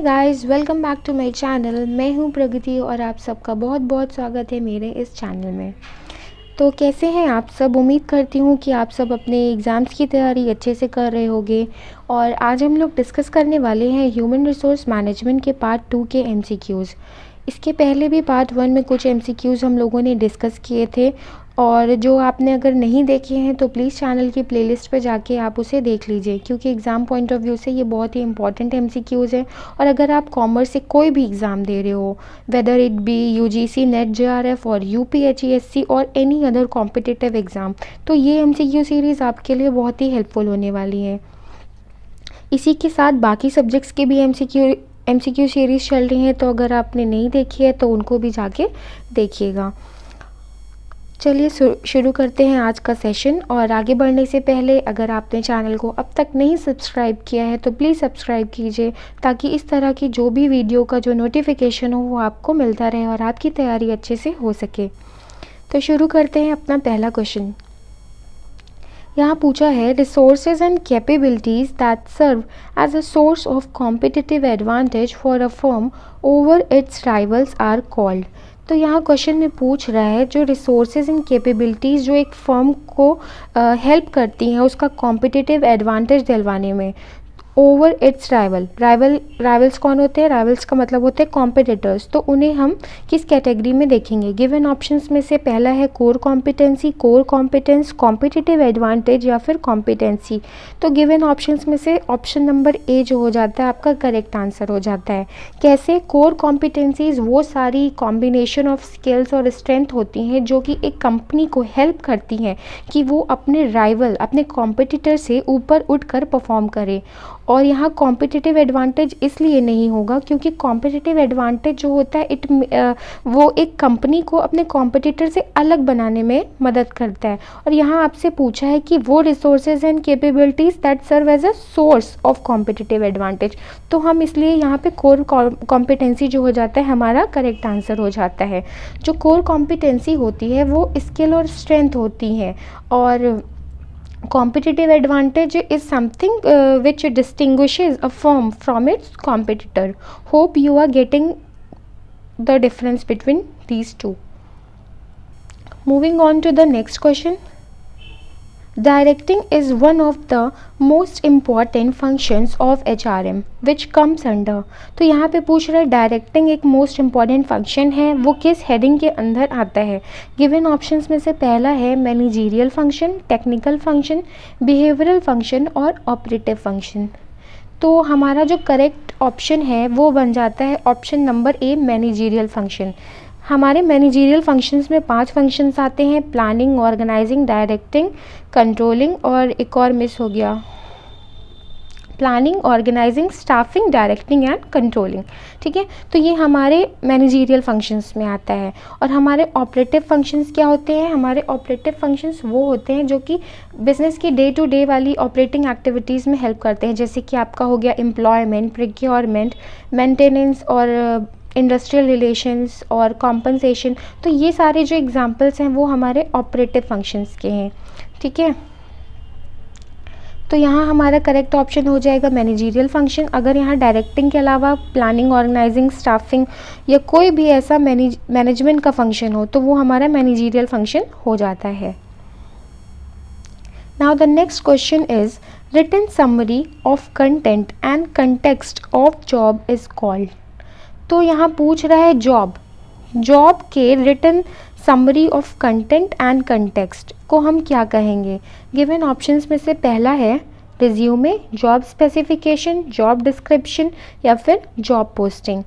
Guys, welcome back to my channel. मैं हूं प्रगति और आप सबका बहुत बहुत स्वागत है मेरे इस चैनल में। तो कैसे हैं आप सब? उम्मीद करती हूं कि आप सब अपने एग्ज़ाम्स की तैयारी अच्छे से कर रहे होंगे। और आज हम लोग डिस्कस करने वाले हैं ह्यूमन रिसोर्स मैनेजमेंट के पार्ट 2 के एमसीक्यूज़। इसके पहले भी पार्ट 1 में कुछ एमसीक्यूज़ हम लोगों ने डिस्कस किए थे, और जो आपने अगर नहीं देखे हैं तो प्लीज़ चैनल की प्लेलिस्ट पे जाके आप उसे देख लीजिए, क्योंकि एग्ज़ाम पॉइंट ऑफ व्यू से ये बहुत ही इंपॉर्टेंट एमसीक्यूज़ है। और अगर आप कॉमर्स से कोई भी एग्ज़ाम दे रहे हो, whether it be UGC, net, JRF और यूपीएचईएससी और एनी अदर कॉम्पिटिटिव एग्ज़ाम, तो ये एमसीक्यू सीरीज़ आपके लिए बहुत ही हेल्पफुल होने वाली है। इसी के साथ बाकी सब्जेक्ट्स के भी एमसीक्यू सीरीज़ चल रही हैं, तो अगर आपने नहीं देखी है तो उनको भी जाके देखिएगा। चलिए शुरू करते हैं आज का सेशन। और आगे बढ़ने से पहले अगर आपने चैनल को अब तक नहीं सब्सक्राइब किया है तो प्लीज़ सब्सक्राइब कीजिए, ताकि इस तरह की जो भी वीडियो का जो नोटिफिकेशन हो वो आपको मिलता रहे और आपकी तैयारी अच्छे से हो सके। तो शुरू करते हैं अपना पहला क्वेश्चन। यहाँ पूछा है, resources and capabilities that serve as a source of competitive advantage for a firm over its rivals are called. तो यहाँ क्वेश्चन में पूछ रहा है, जो रिसोर्सेज एंड कैपेबिलिटीज़ जो एक फर्म को हेल्प करती हैं उसका कॉम्पिटिटिव एडवांटेज दिलवाने में, ओवर इट्स राइवल्स कौन होते हैं? राइवल्स का मतलब होते हैं कॉम्पिटिटर्स। तो उन्हें हम किस कैटेगरी में देखेंगे? गिवन ऑप्शंस में से पहला है core competency, core competence, competitive advantage या फिर कॉम्पिटेंसी। तो गिवन ऑप्शंस में से ऑप्शन नंबर ए जो हो जाता है आपका करेक्ट आंसर हो जाता है। कैसे? कोर कॉम्पिटेंसीज वो सारी कॉम्बिनेशन ऑफ स्किल्स और स्ट्रेंथ होती हैं जो कि एक कंपनी को हेल्प करती हैं कि वो अपने राइवल, अपने कॉम्पिटिटर से ऊपर उठकर परफॉर्म करे। और यहाँ कॉम्पिटिटिव एडवांटेज इसलिए नहीं होगा क्योंकि कॉम्पिटिटिव एडवांटेज जो होता है वो एक कंपनी को अपने कॉम्पिटिटर से अलग बनाने में मदद करता है। और यहाँ आपसे पूछा है कि वो resources and capabilities that serve as a source of competitive advantage, तो हम इसलिए यहाँ पे कोर कॉम्पिटेंसी जो हो जाता है हमारा करेक्ट आंसर हो जाता है। जो कोर कॉम्पिटेंसी होती है वो स्किल और स्ट्रेंथ होती हैं, और competitive advantage is something which distinguishes a firm from its competitor. Hope you are getting the difference between these two. Moving on to the next question. Directing is one of the most important functions of HRM which comes under. तो यहाँ पे पूछ रहा है directing एक most important function है, वो किस हेडिंग के अंदर आता है? गिवन ऑप्शंस में से पहला है managerial function, technical function, behavioural function और ऑपरेटिव फंक्शन। तो हमारा जो करेक्ट ऑप्शन है वो बन जाता है option number A, managerial function. हमारे मैनेजीरियल फंक्शंस में 5 फंक्शंस आते हैं, प्लानिंग, ऑर्गेनाइजिंग, डायरेक्टिंग, कंट्रोलिंग और एक और मिस हो गया, planning, organising, staffing, directing and controlling. ठीक है, तो ये हमारे मैनेजीरियल फंक्शंस में आता है। और हमारे ऑपरेटिव फंक्शंस क्या होते हैं? हमारे ऑपरेटिव फंक्शंस वो होते हैं जो कि बिजनेस की डे टू डे वाली ऑपरेटिंग एक्टिविटीज़ में हेल्प करते हैं, जैसे कि आपका हो गया एम्प्लॉयमेंट, प्रोक्योरमेंट, मेंटेनेंस और इंडस्ट्रियल रिलेशंस और कॉम्पनसेशन। तो ये सारे जो एग्जांपल्स हैं वो हमारे ऑपरेटिव फंक्शंस के हैं। ठीक है, तो यहाँ हमारा करेक्ट ऑप्शन हो जाएगा मैनेजीरियल फंक्शन। अगर यहाँ डायरेक्टिंग के अलावा प्लानिंग, ऑर्गेनाइजिंग, स्टाफिंग या कोई भी ऐसा मैनेजमेंट का फंक्शन हो तो वो हमारा मैनेजीरियल फंक्शन हो जाता है। Now the next question is, written summary of content and context of job is called. तो यहाँ पूछ रहा है जॉब के written summary of content and context को हम क्या कहेंगे? गिवन ऑप्शंस में से पहला है resume, job specification, job description या फिर जॉब पोस्टिंग।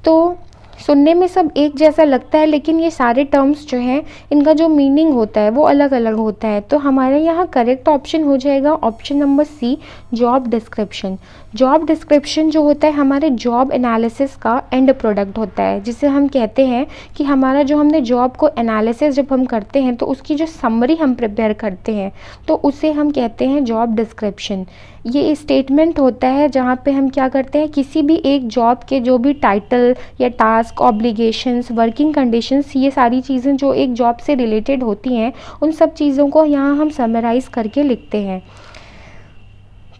तो सुनने में सब एक जैसा लगता है, लेकिन ये सारे टर्म्स जो हैं इनका जो मीनिंग होता है वो अलग अलग होता है। तो हमारे यहाँ करेक्ट ऑप्शन हो जाएगा option number C, job description. Job description जो होता है हमारे जॉब एनालिसिस का एंड प्रोडक्ट होता है, जिसे हम कहते हैं कि हमारा जो हमने जॉब को एनालिसिस जब हम करते हैं तो उसकी जो समरी हम प्रिपेयर करते हैं तो उसे हम कहते हैं जॉब डिस्क्रिप्शन। ये स्टेटमेंट होता है जहाँ पे हम क्या करते हैं, किसी भी एक जॉब के जो भी टाइटल या टास्क, ऑब्लिगेशंस, वर्किंग कंडीशंस, ये सारी चीज़ें जो एक जॉब से रिलेटेड होती हैं उन सब चीज़ों को यहाँ हम समराइज करके लिखते हैं।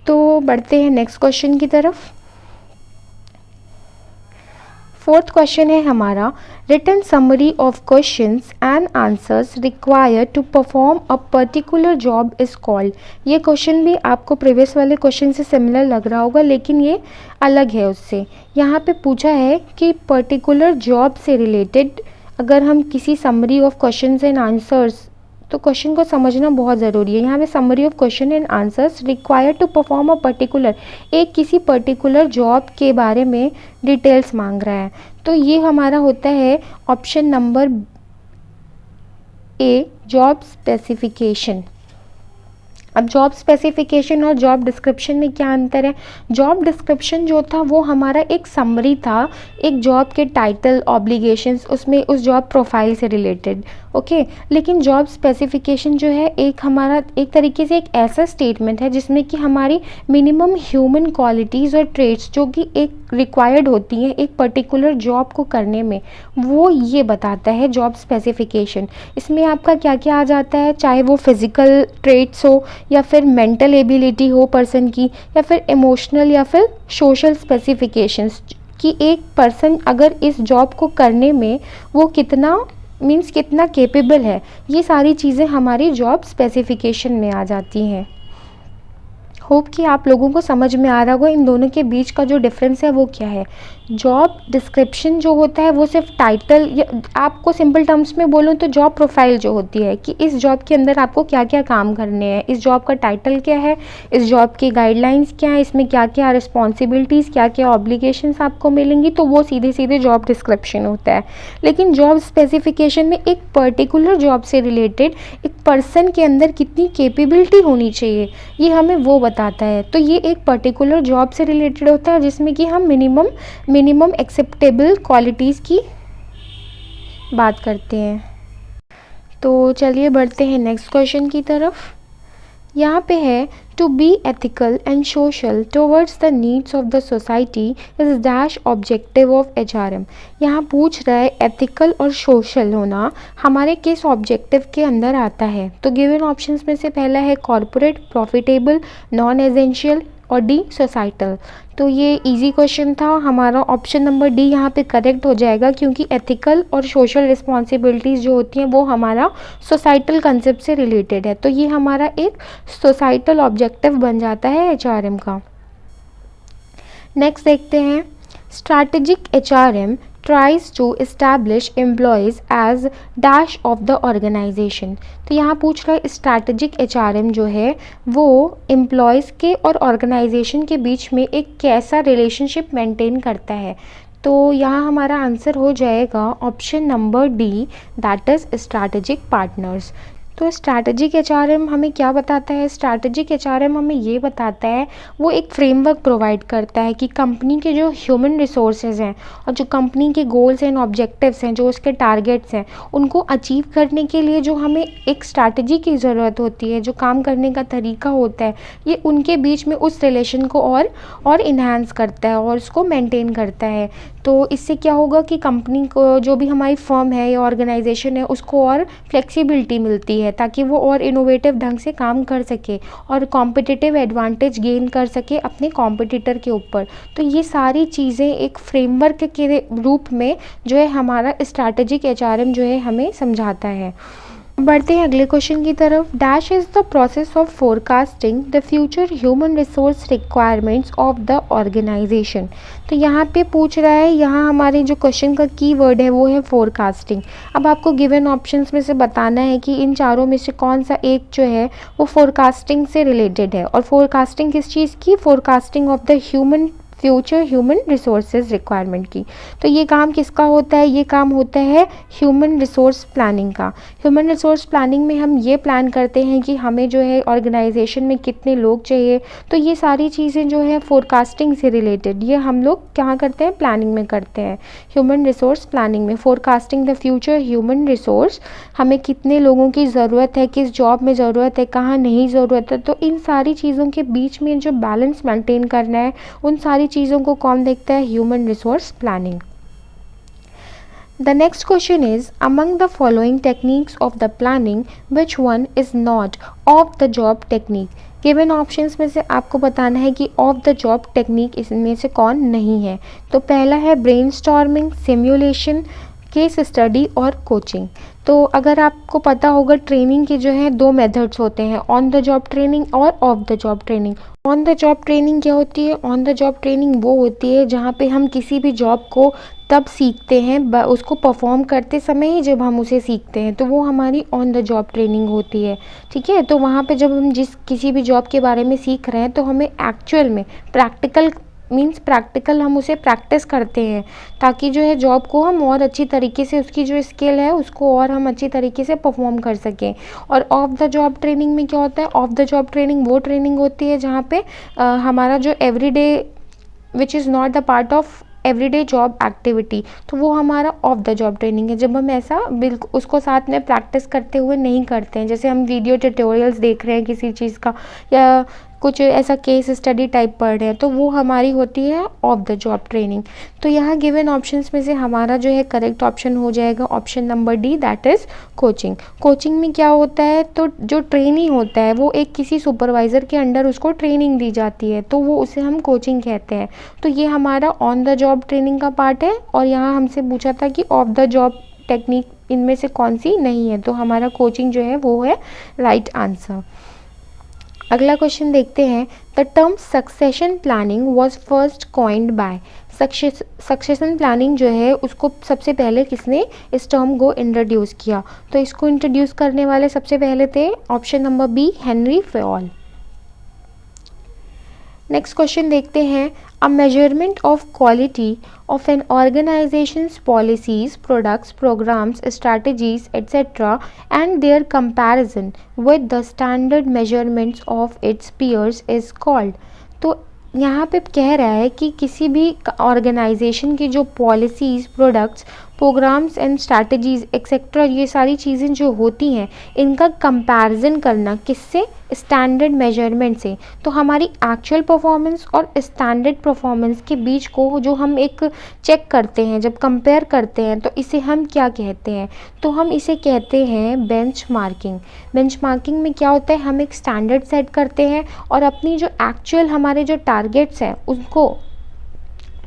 तो बढ़ते हैं नेक्स्ट क्वेश्चन की तरफ। फोर्थ क्वेश्चन है हमारा, written summary of questions and answers required to perform a particular job is called. ये क्वेश्चन भी आपको प्रीवियस वाले क्वेश्चन से सिमिलर लग रहा होगा, लेकिन ये अलग है उससे। यहाँ पे पूछा है कि पर्टिकुलर जॉब से रिलेटेड अगर हम किसी summary of questions and answers, तो क्वेश्चन को समझना बहुत ज़रूरी है। यहाँ पे summary of question and answers required to perform a particular, एक किसी पर्टिकुलर जॉब के बारे में डिटेल्स मांग रहा है। तो ये हमारा होता है option number A, job specification. अब जॉब स्पेसिफिकेशन और जॉब डिस्क्रिप्शन में क्या अंतर है? जॉब डिस्क्रिप्शन जो था वो हमारा एक समरी था, एक जॉब के टाइटल, ऑब्लिगेशंस, उसमें उस जॉब प्रोफाइल से रिलेटेड, ओके। लेकिन जॉब स्पेसिफिकेशन जो है एक हमारा एक तरीके से एक ऐसा स्टेटमेंट है जिसमें कि हमारी मिनिमम ह्यूमन क्वालिटीज़ और ट्रेट्स जो कि एक रिक्वायर्ड होती हैं एक पर्टिकुलर जॉब को करने में, वो ये बताता है जॉब स्पेसिफिकेशन। इसमें आपका क्या क्या आ जाता है, चाहे वो फिज़िकल ट्रेट्स हो या फिर मेंटल एबिलिटी हो पर्सन की, या फिर इमोशनल या फिर सोशल स्पेसिफिकेशंस, कि एक पर्सन अगर इस जॉब को करने में वो कितना कितना केपेबल है, ये सारी चीज़ें हमारी जॉब स्पेसिफिकेशन में आ जाती हैं। होप कि आप लोगों को समझ में आ रहा होगा इन दोनों के बीच का जो डिफरेंस है वो क्या है। जॉब डिस्क्रिप्शन जो होता है वो सिर्फ टाइटल, या आपको सिंपल टर्म्स में बोलूँ तो जॉब प्रोफाइल जो होती है कि इस जॉब के अंदर आपको क्या क्या काम करने हैं, इस जॉब का टाइटल क्या है, इस जॉब की गाइडलाइंस क्या है, इसमें क्या क्या रिस्पॉन्सिबिलिटीज़, क्या क्या ऑब्लिगेशंस आपको मिलेंगी, तो वो सीधे सीधे जॉब डिस्क्रिप्शन होता है। लेकिन जॉब स्पेसिफिकेशन में एक पर्टिकुलर जॉब से रिलेटेड एक पर्सन के अंदर कितनी कैपेबिलिटी होनी चाहिए ये हमें वो बताता है। तो ये एक पर्टिकुलर जॉब से रिलेटेड होता है जिसमें कि हम मिनिमम एक्सेप्टेबल क्वालिटीज़ की बात करते हैं। तो चलिए बढ़ते हैं नेक्स्ट क्वेश्चन की तरफ। यहाँ पे है, to be ethical and social towards the needs of the society is dash objective of HRM। यहाँ पूछ रहा है एथिकल और सोशल होना हमारे किस ऑब्जेक्टिव के अंदर आता है। तो गिवन ऑप्शंस में से पहला है कॉर्पोरेट, प्रॉफिटेबल, नॉन एसेंशियल और डी सोसाइटल। तो ये इजी क्वेश्चन था, हमारा ऑप्शन नंबर डी यहाँ पे करेक्ट हो जाएगा, क्योंकि एथिकल और सोशल रिस्पॉन्सिबिलिटीज़ जो होती हैं वो हमारा सोसाइटल कंसेप्ट से रिलेटेड है। तो ये हमारा एक सोसाइटल ऑब्जेक्टिव बन जाता है HRM का। नेक्स्ट देखते हैं, strategic HRM tries to establish employees as dash of the organization। तो यहाँ पूछ रहा है स्ट्रैटेजिक HRM जो है वो एम्प्लॉयज़ के और ऑर्गेनाइजेशन के बीच में एक कैसा रिलेशनशिप मेंटेन करता है। तो यहाँ हमारा आंसर हो जाएगा option number D, that is strategic partners. तो स्ट्रैटेजिक HRM हमें क्या बताता है? स्ट्रैटेजिक HRM हमें ये बताता है, वो एक फ्रेमवर्क प्रोवाइड करता है कि कंपनी के जो ह्यूमन रिसोर्सेज हैं और जो कंपनी के गोल्स एंड ऑब्जेक्टिव्स हैं, जो उसके टारगेट्स हैं, उनको अचीव करने के लिए जो हमें एक स्ट्रैटेजी की ज़रूरत होती है, जो काम करने का तरीका होता है, ये उनके बीच में उस रिलेशन को और इन्हांस करता है और उसको मेंटेन करता है। तो इससे क्या होगा कि कंपनी को, जो भी हमारी फर्म है या ऑर्गेनाइजेशन है, उसको और फ्लेक्सिबिलिटी मिलती है ताकि वो और इनोवेटिव ढंग से काम कर सके और कॉम्पिटिटिव एडवांटेज गेन कर सके अपने कॉम्पिटिटर के ऊपर। तो ये सारी चीज़ें एक फ्रेमवर्क के रूप में जो है हमारा स्ट्रैटेजिक HRM जो है हमें समझाता है। बढ़ते हैं अगले क्वेश्चन की तरफ। Dash is the process of forecasting the future human resource requirements of the organisation. तो यहाँ पे पूछ रहा है, यहाँ हमारे जो क्वेश्चन का की वर्ड है वो है फोरकास्टिंग। अब आपको गिवन ऑप्शंस में से बताना है कि इन चारों में से कौन सा एक जो है वो फोरकास्टिंग से रिलेटेड है। और फोरकास्टिंग किस चीज़ की? Forecasting of the future human resources requirement की। तो ये काम किसका होता है? ये काम होता है ह्यूमन रिसोर्स प्लानिंग का। ह्यूमन रिसोर्स प्लानिंग में हम ये प्लान करते हैं कि हमें जो है ऑर्गेनाइजेशन में कितने लोग चाहिए। तो ये सारी चीज़ें जो है फोरकास्टिंग से रिलेटेड, ये हम लोग कहाँ करते हैं? प्लानिंग में करते हैं, ह्यूमन रिसोर्स प्लानिंग में। Forecasting the future human resource, हमें कितने लोगों की ज़रूरत है, किस जॉब में ज़रूरत है, कहाँ नहीं ज़रूरत है। तो इन सारी चीज़ों के बीच में जो बैलेंस मेंटेन करना है, उन सारी चीज़ों को कौन देखता है? Human resource planning. The next question is, among the following techniques of the planning, which one is not of the job technique? Given options में से आपको बताना है कि ऑफ द जॉब टेक्निक इसमें से कौन नहीं है। तो पहला है ब्रेनस्टॉर्मिंग, सिमुलेशन, केस स्टडी और कोचिंग। तो अगर आपको पता होगा ट्रेनिंग के जो है दो मेथड्स होते हैं, ऑन द जॉब ट्रेनिंग और of the job training. On the job training क्या होती है? ऑन द जॉब ट्रेनिंग वो होती है जहाँ पे हम किसी भी जॉब को तब सीखते हैं, उसको परफॉर्म करते समय ही जब हम उसे सीखते हैं, तो वो हमारी ऑन द जॉब ट्रेनिंग होती है। ठीक है, तो वहाँ पे जब हम किसी भी जॉब के बारे में सीख रहे हैं तो हमें एक्चुअल में प्रैक्टिकल हम उसे प्रैक्टिस करते हैं, ताकि जो है जॉब को हम और अच्छी तरीके से, उसकी जो स्किल है उसको और हम अच्छी तरीके से परफॉर्म कर सकें। और ऑफ द जॉब ट्रेनिंग में क्या होता है? ऑफ द जॉब ट्रेनिंग वो ट्रेनिंग होती है जहाँ पे हमारा जो everyday which is not the part of everyday job activity, तो वो हमारा ऑफ द जॉब ट्रेनिंग है, जब हम ऐसा बिल्कुल उसको साथ में प्रैक्टिस करते हुए नहीं करते हैं। जैसे हम वीडियो ट्यूटोरियल्स देख रहे हैं किसी चीज़ का, या कुछ ऐसा केस स्टडी टाइप पढ़ रहे हैं, तो वो हमारी होती है ऑफ द जॉब ट्रेनिंग। तो यहाँ गिवन ऑप्शंस में से हमारा जो है करेक्ट ऑप्शन हो जाएगा option number D, that is coaching. Coaching में क्या होता है? तो जो ट्रेनिंग होता है वो एक किसी सुपरवाइज़र के अंडर उसको ट्रेनिंग दी जाती है, तो वो उसे हम कोचिंग कहते हैं। तो ये हमारा ऑन द जॉब ट्रेनिंग का पार्ट है, और यहाँ हमसे पूछा था कि ऑफ द जॉब टेक्निक इनमें से कौन सी नहीं है, तो हमारा कोचिंग जो है वो है राइट आंसर। अगला क्वेश्चन देखते हैं। The term succession planning was first coined by. Succession planning जो है उसको सबसे पहले किसने इस टर्म को इंट्रोड्यूस किया? तो इसको इंट्रोड्यूस करने वाले सबसे पहले थे option number B, Henri Fayol. Next question देखते हैं। A measurement of quality of an organisation's policies, products, programmes, strategies et cetera and their comparison with the standard measurements of its peers is called. तो यहाँ पे कह रहा है कि किसी भी ऑर्गेनाइजेशन की जो policies, products, programmes and strategies et cetera, ये सारी चीज़ें जो होती हैं, इनका कंपैरिजन करना किससे? स्टैंडर्ड मेजरमेंट से। तो हमारी एक्चुअल परफॉर्मेंस और स्टैंडर्ड परफॉर्मेंस के बीच को जो हम एक चेक करते हैं, जब कंपेयर करते हैं, तो इसे हम क्या कहते हैं? तो हम इसे कहते हैं बेंचमार्किंग। बेंचमार्किंग में क्या होता है? हम एक स्टैंडर्ड सेट करते हैं और अपनी जो एक्चुअल हमारे जो टारगेट्स हैं उसको,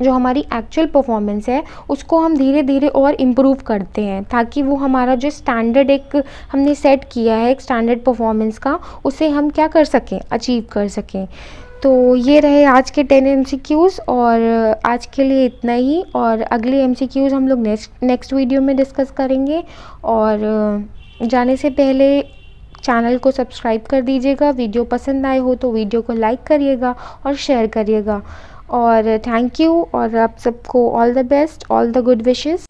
जो हमारी एक्चुअल परफॉर्मेंस है उसको हम धीरे धीरे और इम्प्रूव करते हैं, ताकि वो हमारा जो स्टैंडर्ड एक हमने सेट किया है एक स्टैंडर्ड परफॉर्मेंस का, उसे हम क्या कर सकें? अचीव कर सकें। तो ये रहे आज के 10 MCQs, और आज के लिए इतना ही, और अगले MCQs हम लोग नेक्स्ट वीडियो में डिस्कस करेंगे। और जाने से पहले चैनल को सब्सक्राइब कर दीजिएगा। वीडियो पसंद आए हो तो वीडियो को लाइक करिएगा और शेयर करिएगा। और थैंक यू, और आप सबको all the best, all the good wishes.